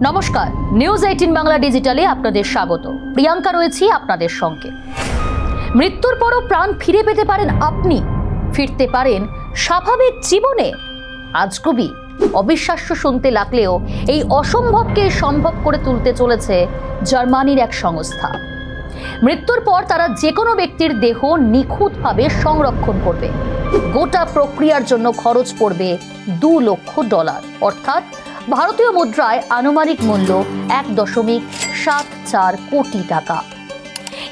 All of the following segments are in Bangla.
নমস্কার, নিউজ 18 বাংলা ডিজিটালে আপনাদের স্বাগত। প্রিয়াঙ্কা রয়েছি আপনাদের সঙ্গে। মৃত্যুর পরও প্রাণ ফিরে পেতে পারেন আপনি, ফিরতে পারেন স্বাভাবিক জীবনে। আজগুবি অবিশ্বাস্য শুনতে লাগলেও এই অসম্ভবকে সম্ভব করে তুলতে চলেছে জার্মানির এক সংস্থা। মৃত্যুর পর তারা যে কোনো ব্যক্তির দেহ নিখুঁতভাবে সংরক্ষণ করবে। গোটা প্রক্রিয়ার জন্য খরচ পড়বে $2 লক্ষ, অর্থাৎ ভারতীয় মুদ্রায় আনুমানিক মূল্য 1.74 কোটি টাকা।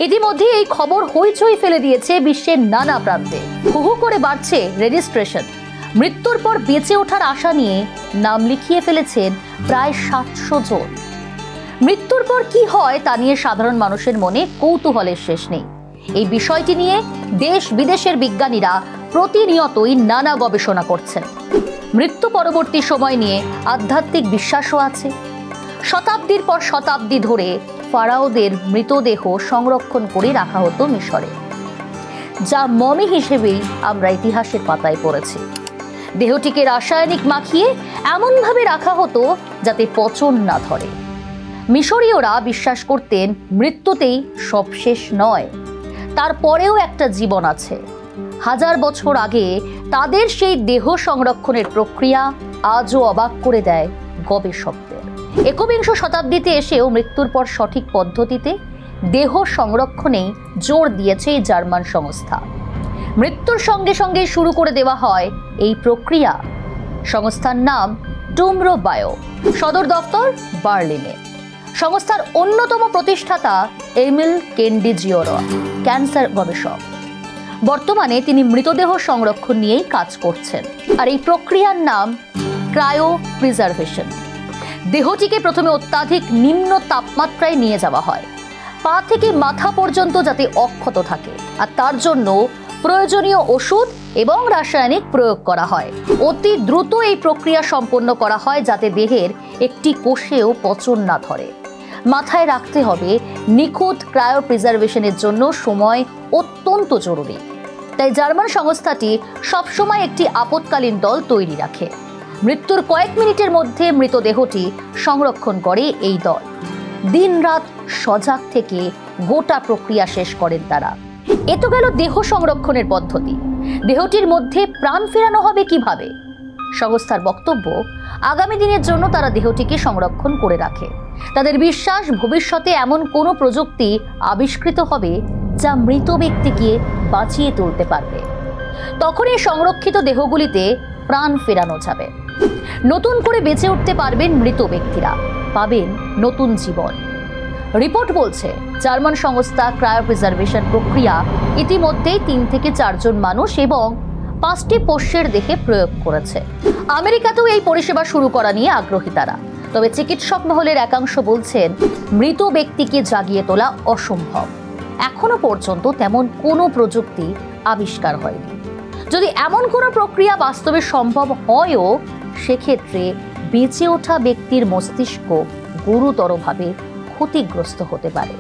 ইতিমধ্যে এই খবর হইচই ফেলে দিয়েছে বিশ্বের নানা প্রান্তে। হু করে বাড়ছে রেজিস্ট্রেশন। মৃত্যুর পর বেঁচে ওঠার আশা নিয়ে নাম লিখিয়ে ফেলেছেন প্রায় 700 জন। মৃত্যুর পর কি হয় তা নিয়ে সাধারণ মানুষের মনে কৌতূহলের শেষ নেই। এই বিষয়টি নিয়ে দেশ বিদেশের বিজ্ঞানীরা প্রতিনিয়তই নানা গবেষণা করছেন। মৃত্যু পরবর্তী সময় নিয়ে আধ্যাত্মিক বিশ্বাসও আছে। শতাব্দীর পর শতাব্দী ধরে ফারাওদের মৃতদেহ সংরক্ষণ করে রাখা হতো মিশরে, যা মমি হিসেবেই আমরা ইতিহাসের পাতায় পড়েছি। দেহটিকে রাসায়নিক মাখিয়ে এমনভাবে রাখা হতো যাতে পচন না ধরে। মিশরীয়রা বিশ্বাস করতেন মৃত্যুতেই সব শেষ নয়, তারপরেও একটা জীবন আছে। 1000 বছর আগে তাদের সেই দেহ সংরক্ষণের প্রক্রিয়া আজও অবাক করে দেয় গবেষকদের। 21 শতাব্দীতে এসেও মৃত্যুর পর সঠিক পদ্ধতিতে দেহ সংরক্ষণেই জোর দিয়েছে এই জার্মান সংস্থা। মৃত্যুর সঙ্গে সঙ্গে শুরু করে দেওয়া হয় এই প্রক্রিয়া। সংস্থার নাম টুমরো বায়ো, সদর দপ্তর বার্লিনে। সংস্থার অন্যতম প্রতিষ্ঠাতা এমিল কেন্ডিজিওরা ক্যান্সার গবেষক। বর্তমানে তিনি মৃতদেহ সংরক্ষণ নিয়েই কাজ করছেন। আর এই প্রক্রিয়ার নাম ক্রায়ো প্রিজার্ভেশন। দেহটিকে প্রথমে অত্যাধিক নিম্ন তাপমাত্রায় নিয়ে যাওয়া হয়, পা থেকে মাথা পর্যন্ত যাতে অক্ষত থাকে, আর তার জন্য প্রয়োজনীয় ওষুধ এবং রাসায়নিক প্রয়োগ করা হয়। অতি দ্রুত এই প্রক্রিয়া সম্পন্ন করা হয় যাতে দেহের একটি কোষেও পচন না ধরে। মাথায় রাখতে হবে, নিখুঁত ক্রায়ো প্রিজার্ভেশনের জন্য সময় অত্যন্ত জরুরি। তাই জার্মান সংস্থাটি সবসময় একটি আপৎকালীন দল তৈরি রাখে। মৃত্যুর কয়েক মিনিটের মধ্যে মৃতদেহটি সংরক্ষণ করে এই দল। দিনরাত সজাগ থেকে গোটা প্রক্রিয়া শেষ করেন তারা। এ তো গেল দেহ সংরক্ষণের পদ্ধতি। দেহটির মধ্যে প্রাণ ফেরানো হবে কিভাবে? সংস্থার বক্তব্য, আগামী দিনের জন্য তারা দেহটিকে সংরক্ষণ করে রাখে। তাদের বিশ্বাস, ভবিষ্যতে এমন কোনো প্রযুক্তি আবিষ্কৃত হবে যা মৃত ব্যক্তিকে বাঁচিয়ে তুলতে পারবে। তখন এই সংরক্ষিত দেহগুলিতে প্রাণ ফেরানো যাবে। নতুন করে বেঁচে উঠতে পারবেন মৃত ব্যক্তিরা, পাবেন নতুন জীবন। রিপোর্ট বলছে জার্মান সংস্থা ক্রায়ো প্রিজার্ভেশন প্রক্রিয়া ইতিমধ্যেই 3 থেকে 4 জন মানুষ এবং 5টি পোষ্যের দেহে প্রয়োগ করেছে। আমেরিকাতেও এই পরিষেবা শুরু করা নিয়ে আগ্রহী তারা। তবে চিকিৎসক মহলের একাংশ বলছেন মৃত ব্যক্তিকে জাগিয়ে তোলা অসম্ভব। এখনো পর্যন্ত তেমন কোনো প্রযুক্তি আবিষ্কার হয়নি। যদি এমন কোনো প্রক্রিয়া বাস্তবে সম্ভব হয়ও, সেক্ষেত্রে বেঁচে ওঠা ব্যক্তির মস্তিষ্ক গুরুতরভাবে ক্ষতিগ্রস্ত হতে পারে।